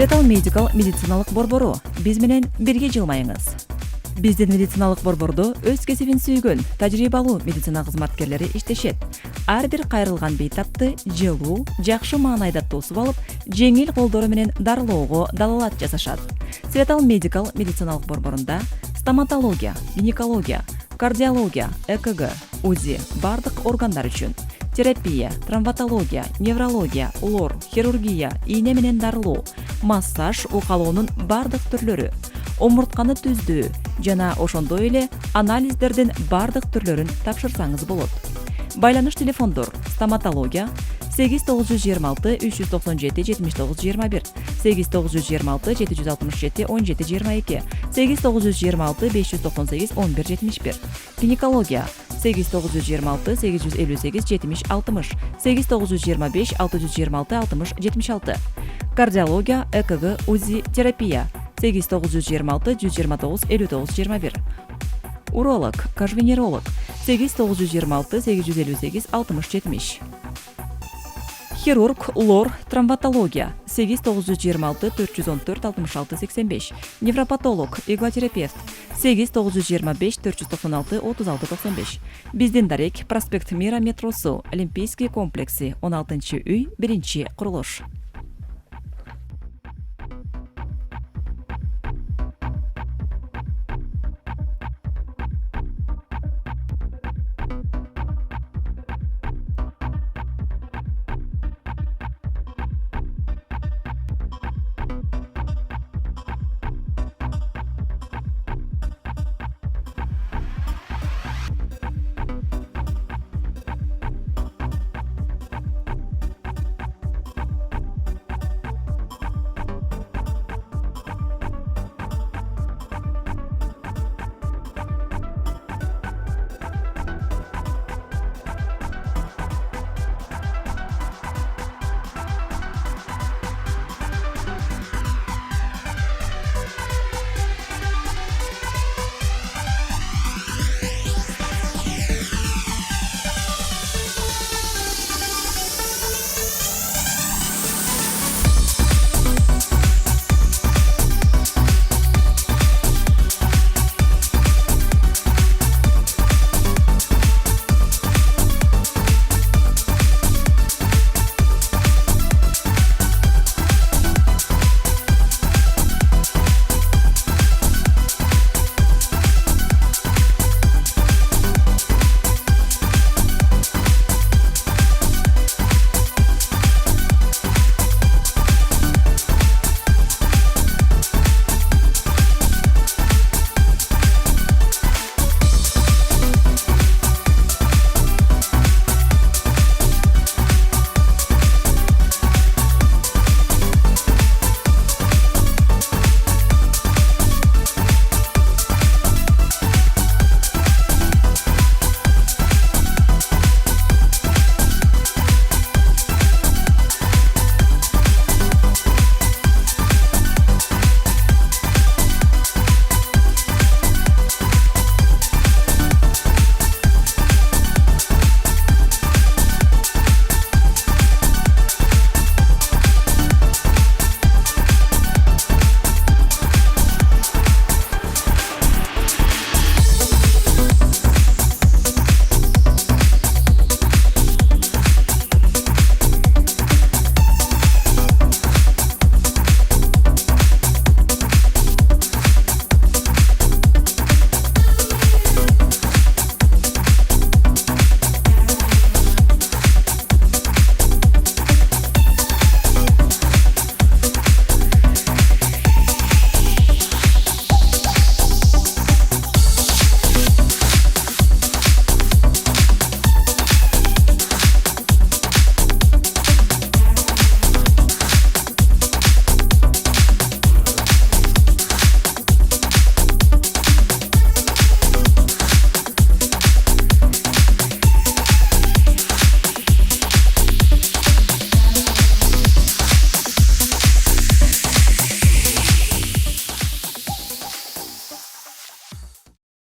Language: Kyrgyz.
Светал медикал медициналык борбору. Биз менен бирге жылмайыңыз. Биздин медициналык борбордо өз кесибин сүйгөн, тажрыйбалуу медицина кызматкерлери иштешет. Ар бир кайрылган бейтапты жылуу, жакшы маанайда тосуп алып, жеңил колдору менен дарылоого далалат жасашат. Светал медикал медициналык борборунда стоматология, гинекология, кардиология, ЭКГ, УЗИ бардык органдар үчүн, терапия, травматология, неврология, лор, хирургия, ийне менен дарылоо, массаж, укалоонун бардык түрлөрү, омуртканы түздүү жана ошондой эле анализдердин бардык түрлөрүн тапшырсаңыз болот. Байланыш телефондор: стоматология 8926 397 7921, 8926 767 1722, 8926 598 1171, гинекология 8926 858 70 60, 8925 626 60 76, кардиология, ЭКГ, УЗИ, терапия 8926 129 59 21, уролог, кожвенеролог 8926 858 60 70, хирург, лор, травматология 8926 414 66 85, невропатолог, иглотерапевт 8925 496 36 95. Биздин дарек: проспект Мира метросу, Олимпийский комплекси, 16-үй, 1-курулуш.